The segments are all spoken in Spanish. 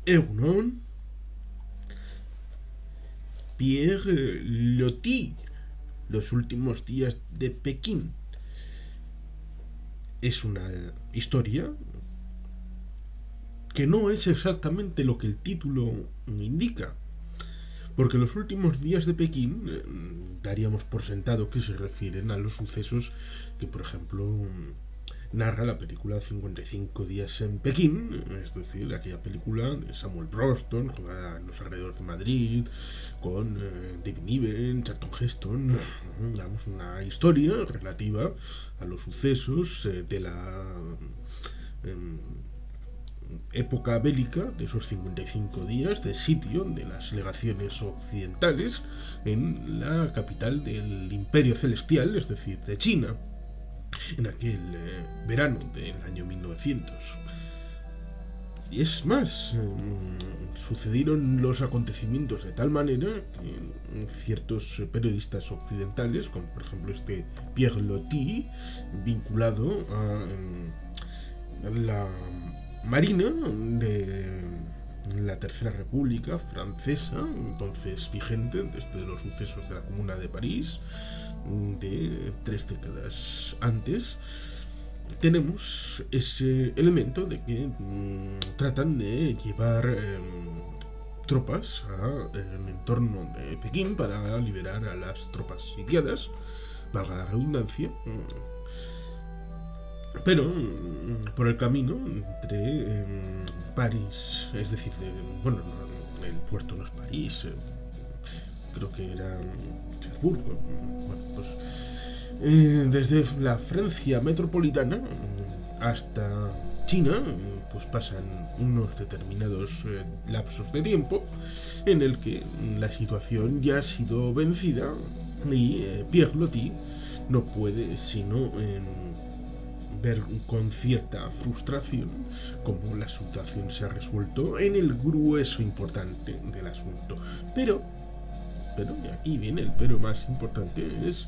Egunon, Pierre Loti, los últimos días de Pekín. Es una historia que no es exactamente lo que el título indica, porque los últimos días de Pekín daríamos por sentado que se refieren a los sucesos que, por ejemplo, narra la película 55 días en Pekín, es decir, aquella película de Samuel Broston, jugada en los alrededores de Madrid, con David Niven, Charlton Heston, digamos, una historia relativa a los sucesos de la eh, época bélica, de esos 55 días de sitio de las legaciones occidentales en la capital del Imperio Celestial, es decir, de China, en aquel verano del año 1900. Y es más, sucedieron los acontecimientos de tal manera que ciertos periodistas occidentales, como por ejemplo este Pierre Loti, vinculado a la Marina de la Tercera República Francesa, entonces vigente desde los sucesos de la Comuna de París, de 3 décadas antes, tenemos ese elemento de que tratan de llevar tropas al entorno de Pekín para liberar a las tropas sitiadas, valga la redundancia, pero por el camino entre París, es decir, bueno, no, el puerto no es París, creo que era Cherburgo, bueno, pues desde la Francia metropolitana hasta China, pues pasan unos determinados lapsos de tiempo en el que la situación ya ha sido vencida y Pierre Loti no puede sino ver con cierta frustración cómo la situación se ha resuelto en el grueso importante del asunto. Pero, y aquí viene el pero más importante, es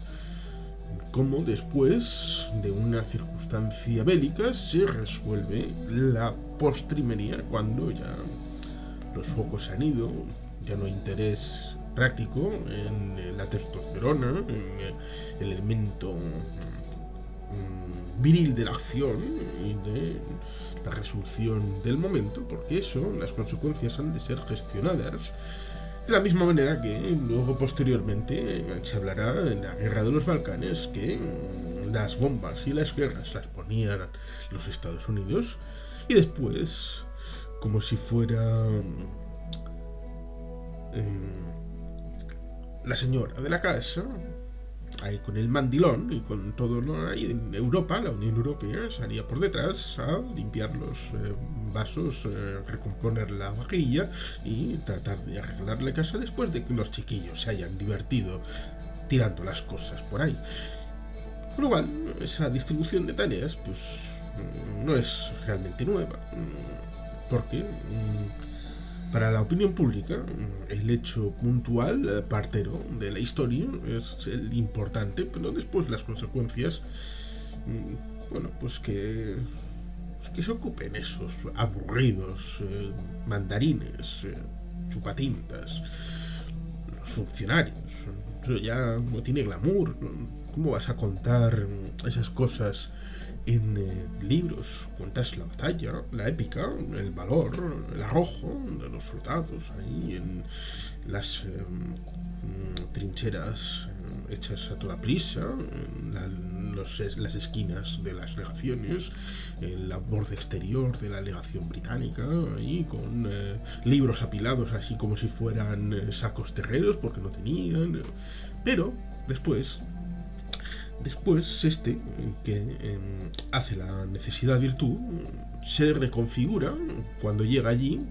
cómo después de una circunstancia bélica se resuelve la postrimería cuando ya los focos han ido, ya no hay interés práctico en la testosterona, en el elemento viril de la acción y de la resolución del momento, porque eso, las consecuencias han de ser gestionadas de la misma manera que luego posteriormente se hablará en la guerra de los Balcanes que las bombas y las guerras las ponían los Estados Unidos y después, como si fuera la señora de la casa, ahí con el mandilón y con todo lo ahí en Europa, la Unión Europea salía por detrás a limpiar los vasos, recomponer la vajilla y tratar de arreglar la casa después de que los chiquillos se hayan divertido tirando las cosas por ahí. Con lo cual, esa distribución de tareas, pues no es realmente nueva, porque para la opinión pública, el hecho puntual, partero de la historia, es el importante, pero después las consecuencias, bueno, pues que se ocupen esos aburridos mandarines, chupatintas, los funcionarios. Eso ya no tiene glamour. ¿Cómo vas a contar esas cosas en libros? Cuentas la batalla, la épica, el valor, el arrojo de los soldados ahí en las trincheras hechas a toda prisa, las esquinas de las legaciones, en la borde exterior de la legación británica, ahí con libros apilados así como si fueran sacos terreros porque no tenían. Pero después que hace la necesidad virtud, se reconfigura cuando llega allí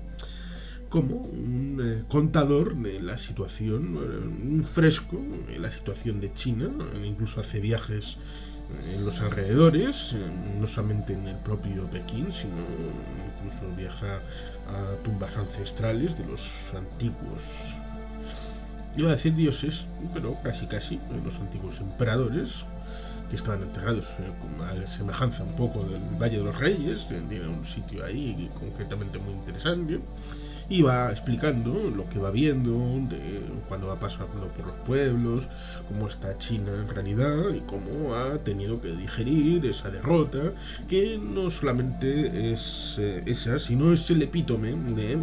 como un contador de la situación, un fresco en la situación de China, incluso hace viajes en los alrededores, no solamente en el propio Pekín, sino incluso viaja a tumbas ancestrales de los antiguos, iba a decir dioses, pero casi casi, los antiguos emperadores, que estaban enterrados a semejanza un poco del Valle de los Reyes, tiene un sitio ahí concretamente muy interesante, y va explicando lo que va viendo, cuando va pasando por los pueblos, cómo está China en realidad y cómo ha tenido que digerir esa derrota, que no solamente es esa, sino es el epítome de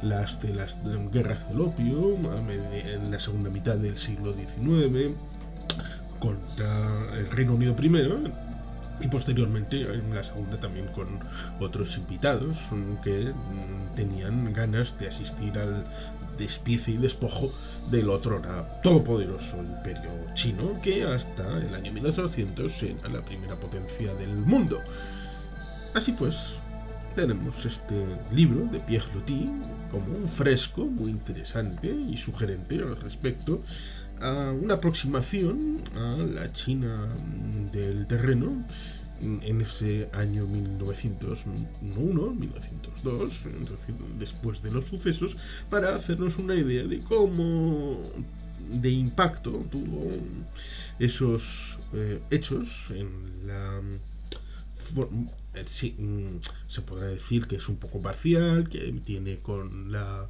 las guerras del opio en la segunda mitad del siglo XIX contra el Reino Unido primero, y posteriormente en la segunda también con otros invitados que tenían ganas de asistir al despiece y despojo del otrora todopoderoso imperio chino, que hasta el año 1800 era la primera potencia del mundo. Así pues, tenemos este libro de Pierre Loti como un fresco muy interesante y sugerente al respecto a una aproximación a la China del terreno en ese año 1901, 1902, es decir, después de los sucesos, para hacernos una idea de cómo de impacto tuvo esos hechos en la sí, se podrá decir que es un poco parcial, que tiene con la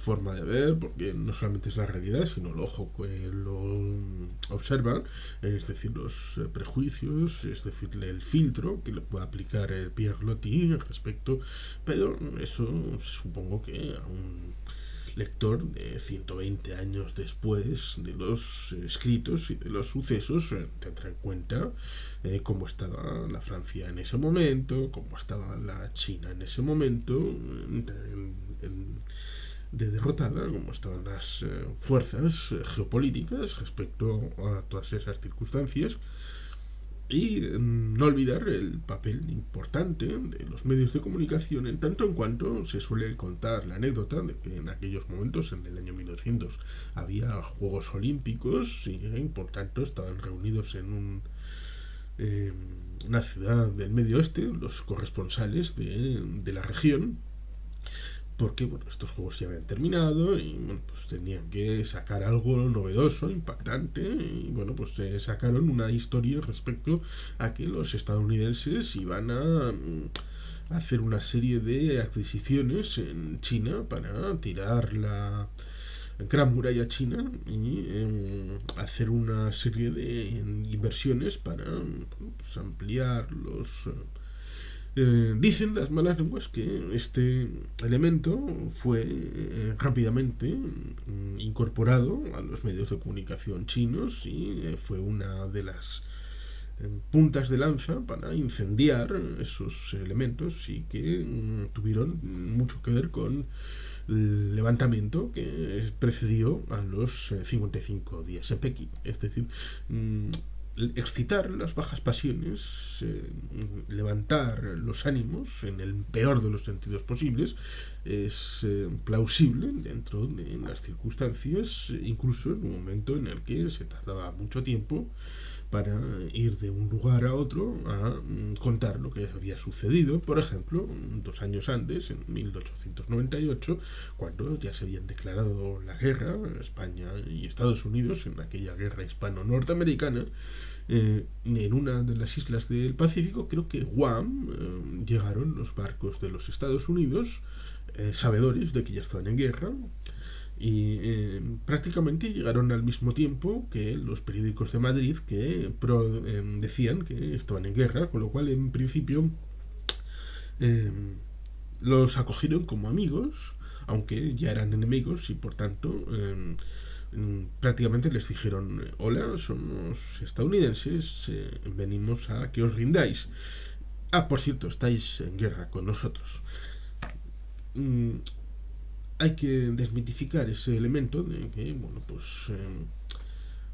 forma de ver, porque no solamente es la realidad, sino el ojo que lo observa, es decir, los prejuicios, es decir, el filtro que le puede aplicar el Pierre Loti al respecto, pero eso supongo que a un lector de 120 años después de los escritos y de los sucesos tendrá en cuenta cómo estaba la Francia en ese momento, cómo estaba la China en ese momento, de derrotada, cómo estaban las fuerzas geopolíticas respecto a todas esas circunstancias, y no olvidar el papel importante de los medios de comunicación, en tanto en cuanto se suele contar la anécdota de que en aquellos momentos, en el año 1900, había Juegos Olímpicos y por tanto estaban reunidos en una ciudad del Medio Oeste los corresponsales de la región, porque bueno, estos juegos ya habían terminado y bueno, pues tenían que sacar algo novedoso, impactante, y bueno, pues sacaron una historia respecto a que los estadounidenses iban a hacer una serie de adquisiciones en China para tirar la gran muralla china y hacer una serie de inversiones para pues, ampliar los dicen las malas lenguas que este elemento fue rápidamente incorporado a los medios de comunicación chinos y fue una de las puntas de lanza para incendiar esos elementos y que tuvieron mucho que ver con el levantamiento que precedió a los 55 días en Pekín. Es decir, excitar las bajas pasiones, levantar los ánimos en el peor de los sentidos posibles, es plausible dentro de las circunstancias, incluso en un momento en el que se tardaba mucho tiempo para ir de un lugar a otro a contar lo que había sucedido. Por ejemplo, 2 años antes, en 1898, cuando ya se habían declarado la guerra España y Estados Unidos en aquella guerra hispano-norteamericana, en una de las islas del Pacífico, creo que Guam, llegaron los barcos de los Estados Unidos, sabedores de que ya estaban en guerra, y prácticamente llegaron al mismo tiempo que los periódicos de Madrid que decían que estaban en guerra, con lo cual en principio eh, los acogieron como amigos, aunque ya eran enemigos y por tanto prácticamente les dijeron: hola, somos estadounidenses, venimos a que os rindáis. Ah, por cierto, estáis en guerra con nosotros. Mm, Hay que desmitificar ese elemento de que, bueno, pues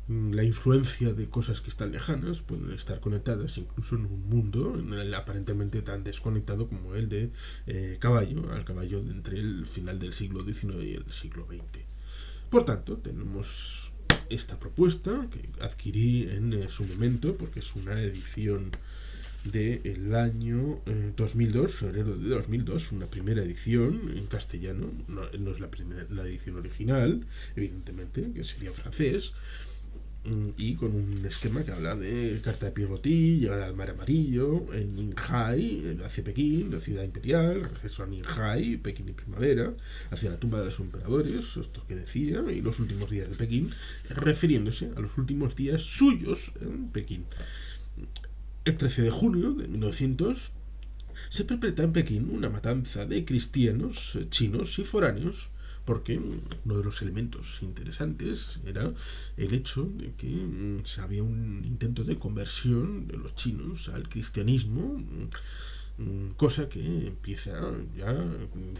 la influencia de cosas que están lejanas pueden estar conectadas incluso en un mundo aparentemente tan desconectado como el de al caballo de entre el final del siglo XIX y el siglo XX. Por tanto, tenemos esta propuesta que adquirí en su momento, porque es una edición del año 2002, febrero de 2002, una primera edición en castellano, no es la edición original, evidentemente, que sería en francés, y con un esquema que habla de Carta de Pierrotí, llegada al Mar Amarillo, en Ninghai, hacia Pekín, la ciudad imperial, regreso a Ninghai, Pekín y primavera, hacia la tumba de los emperadores, esto que decía, y los últimos días de Pekín, refiriéndose a los últimos días suyos en Pekín. El 13 de junio de 1900 se perpetra en Pekín una matanza de cristianos, chinos y foráneos, porque uno de los elementos interesantes era el hecho de que había un intento de conversión de los chinos al cristianismo, cosa que empieza ya,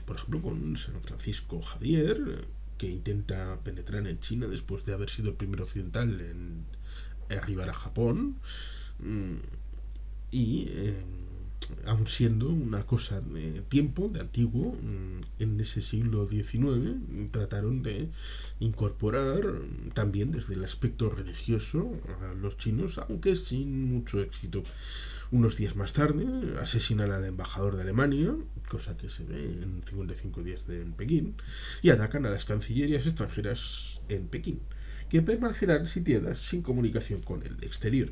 por ejemplo, con San Francisco Javier, que intenta penetrar en China después de haber sido el primer occidental en arribar a Japón, y aun siendo una cosa de tiempo, de antiguo, en ese siglo XIX trataron de incorporar también desde el aspecto religioso a los chinos, aunque sin mucho éxito. Unos días más tarde asesinan al embajador de Alemania, cosa que se ve en 55 días en Pekín, y atacan a las cancillerías extranjeras en Pekín, que permanecerán sitiadas sin comunicación con el exterior.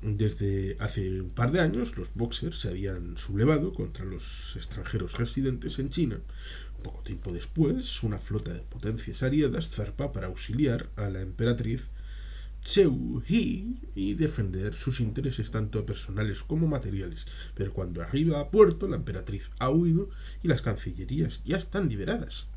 Desde hace un par de años, los Boxers se habían sublevado contra los extranjeros residentes en China. Poco tiempo después, una flota de potencias aliadas zarpa para auxiliar a la emperatriz Zhou He y defender sus intereses tanto personales como materiales. Pero cuando arriba a puerto, la emperatriz ha huido y las cancillerías ya están liberadas.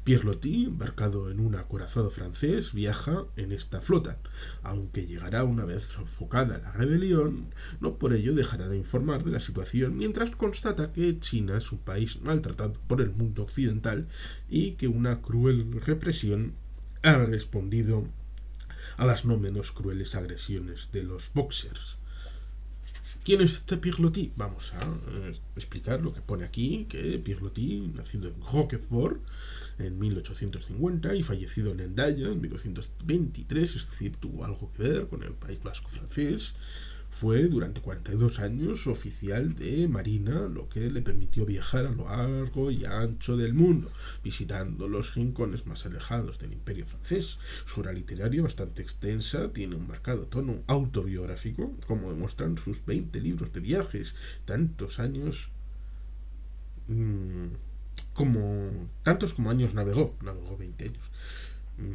Pierre Loti, embarcado en un acorazado francés, viaja en esta flota. Aunque llegará una vez sofocada la rebelión, no por ello dejará de informar de la situación mientras constata que China es un país maltratado por el mundo occidental y que una cruel represión ha respondido a las no menos crueles agresiones de los Boxers. ¿Quién es este Pierre Loti? Vamos a explicar lo que pone aquí, que Pierre Loti, nacido en Roquefort en 1850 y fallecido en Hendaya en 1923, es decir, tuvo algo que ver con el País Vasco francés. Fue durante 42 años oficial de Marina, lo que le permitió viajar a lo largo y ancho del mundo, visitando los rincones más alejados del Imperio francés. Su obra literaria, bastante extensa, tiene un marcado tono autobiográfico, como demuestran sus 20 libros de viajes, tantos años tantos como años navegó 20 años.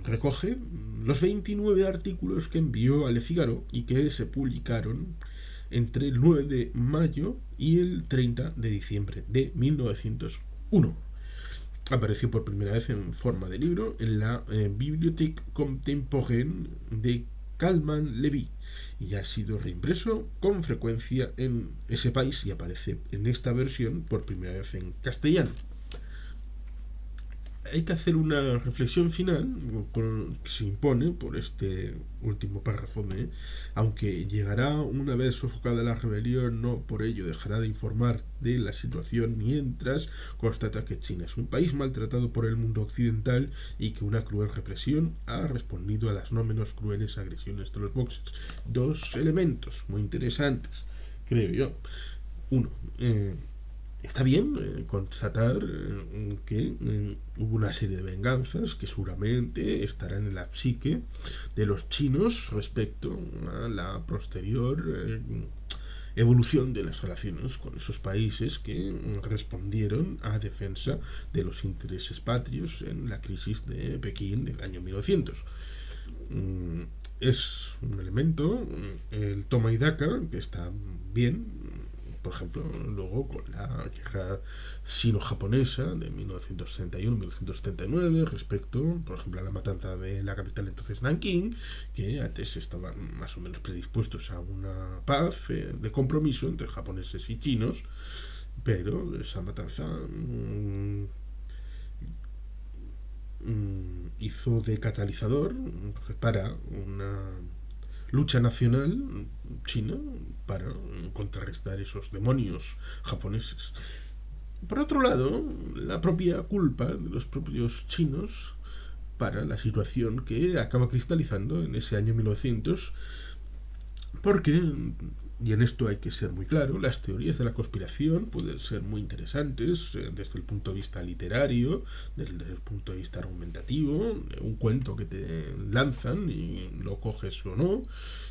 Recoge los 29 artículos que envió a Le Figaro y que se publicaron entre el 9 de mayo y el 30 de diciembre de 1901. Apareció por primera vez en forma de libro en la Bibliothèque Contemporaine de Calman-Levy y ha sido reimpreso con frecuencia en ese país y aparece en esta versión por primera vez en castellano. Hay que hacer una reflexión final que se impone por este último párrafo de aunque llegará una vez sofocada la rebelión, no por ello dejará de informar de la situación mientras constata que China es un país maltratado por el mundo occidental y que una cruel represión ha respondido a las no menos crueles agresiones de los Boxers. Dos elementos muy interesantes, creo yo. Uno, está bien constatar que hubo una serie de venganzas que seguramente estarán en la psique de los chinos respecto a la posterior evolución de las relaciones con esos países que respondieron a defensa de los intereses patrios en la crisis de Pekín del año 1900. Es un elemento, el toma y daca, que está bien, por ejemplo, luego con la guerra sino-japonesa de 1961-1979 respecto, por ejemplo, a la matanza de la capital entonces Nankín, que antes estaban más o menos predispuestos a una paz de compromiso entre japoneses y chinos, pero esa matanza hizo de catalizador para una lucha nacional china para contrarrestar esos demonios japoneses. Por otro lado, la propia culpa de los propios chinos para la situación que acaba cristalizando en ese año 1900, porque Y en esto hay que ser muy claro, las teorías de la conspiración pueden ser muy interesantes desde el punto de vista literario, desde el punto de vista argumentativo, un cuento que te lanzan y lo coges o no,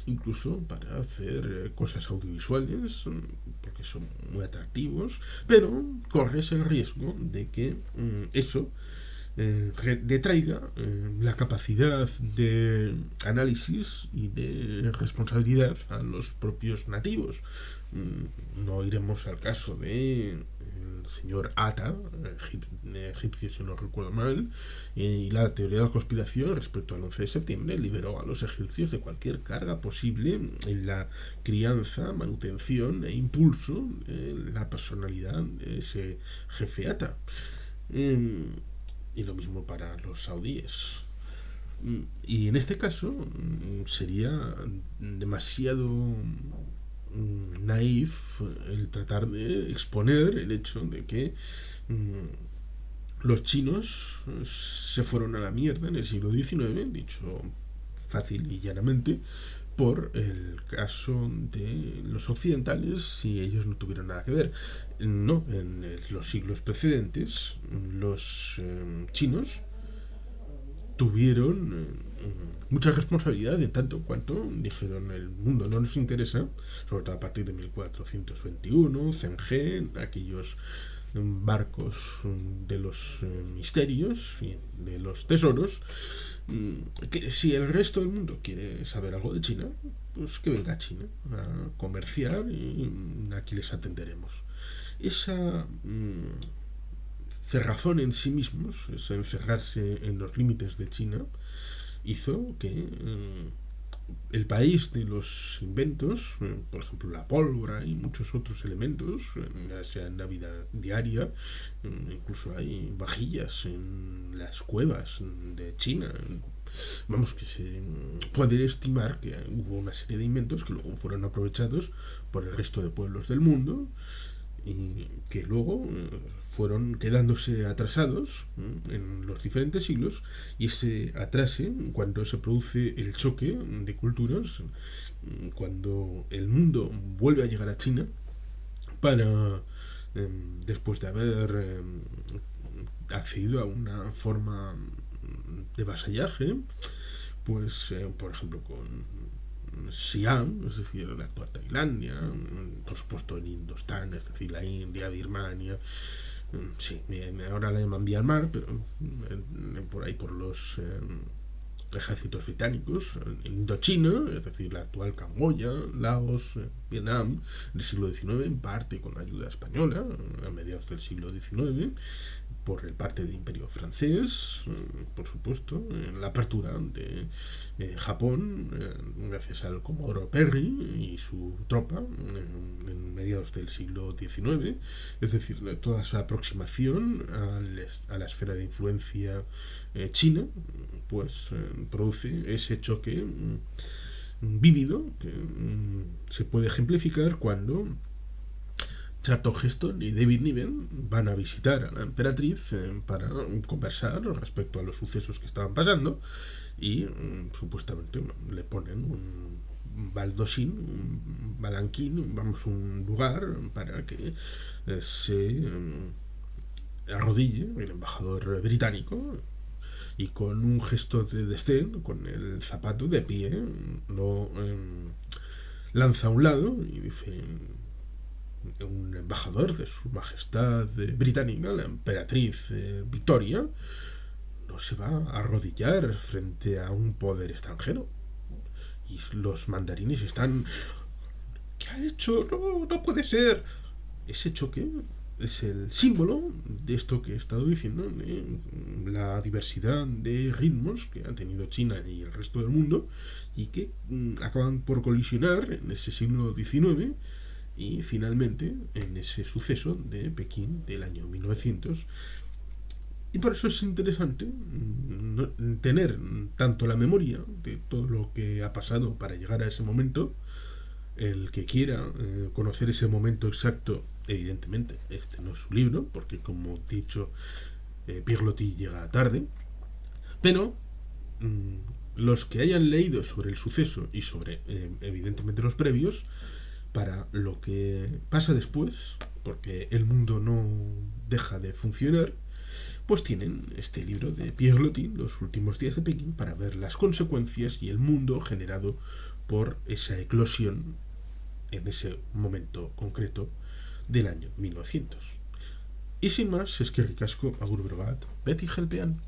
incluso para hacer cosas audiovisuales, porque son muy atractivos, pero corres el riesgo de que eso detraiga la capacidad de análisis y de responsabilidad a los propios nativos. No iremos al caso de el señor Ata, egipcio si no recuerdo mal, y la teoría de la conspiración respecto al 11 de septiembre liberó a los egipcios de cualquier carga posible en la crianza, manutención e impulso de la personalidad de ese jefe Ata. Eh, y lo mismo para los saudíes. Y en este caso sería demasiado naif el tratar de exponer el hecho de que los chinos se fueron a la mierda en el siglo XIX, dicho fácil y llanamente, por el caso de los occidentales si ellos no tuvieron nada que ver. No, en los siglos precedentes los chinos tuvieron mucha responsabilidad en tanto cuanto dijeron el mundo no nos interesa, sobre todo a partir de 1421, Zhenghe, aquellos barcos de los misterios y de los tesoros, que si el resto del mundo quiere saber algo de China, pues que venga a China a comerciar y aquí les atenderemos. Esa cerrazón en sí mismos, ese encerrarse en los límites de China, hizo que el país de los inventos, por ejemplo la pólvora y muchos otros elementos, ya sea en la vida diaria, incluso hay vajillas en las cuevas de China. Vamos, que se puede estimar que hubo una serie de inventos que luego fueron aprovechados por el resto de pueblos del mundo y que luego fueron quedándose atrasados en los diferentes siglos, y ese atrase, cuando se produce el choque de culturas, cuando el mundo vuelve a llegar a China para después de haber accedido a una forma de vasallaje, pues por ejemplo con Siam, es decir, la actual Tailandia, por supuesto en Indostán, es decir, la India, Birmania, sí, ahora la llaman Myanmar, pero por ahí por los ejércitos británicos, en Indochina, es decir, la actual Camboya, Laos, Vietnam, en el siglo XIX, en parte con la ayuda española, a mediados del siglo XIX, por el parte del Imperio francés, por supuesto, en la apertura de Japón, gracias al Comodoro Perry y su tropa, en mediados del siglo XIX, es decir, toda esa aproximación a la esfera de influencia china, pues produce ese choque vívido que se puede ejemplificar cuando Charlton Heston y David Niven van a visitar a la emperatriz para conversar respecto a los sucesos que estaban pasando y supuestamente le ponen un baldosín, un balanquín, vamos, un lugar para que se arrodille el embajador británico y con un gesto de desdén, con el zapato de pie, lo lanza a un lado y dice: un embajador de su majestad británica, la emperatriz Victoria, no se va a arrodillar frente a un poder extranjero. Y los mandarines están: ¿qué ha hecho? No, no puede ser. Ese choque es el símbolo de esto que he estado diciendo, de la diversidad de ritmos que han tenido China y el resto del mundo y que acaban por colisionar en ese siglo XIX y finalmente en ese suceso de Pekín del año 1900. Y por eso es interesante tener tanto la memoria de todo lo que ha pasado para llegar a ese momento. El que quiera conocer ese momento exacto, evidentemente, este no es su libro, porque como he dicho, Pierre Loti llega tarde, pero los que hayan leído sobre el suceso y sobre, evidentemente, los previos, para lo que pasa después, porque el mundo no deja de funcionar, pues tienen este libro de Pierre Loti, Los últimos días de Pekín, para ver las consecuencias y el mundo generado por esa eclosión en ese momento concreto del año 1900. Y sin más, es que ricasco, agur berobat, beti helpean.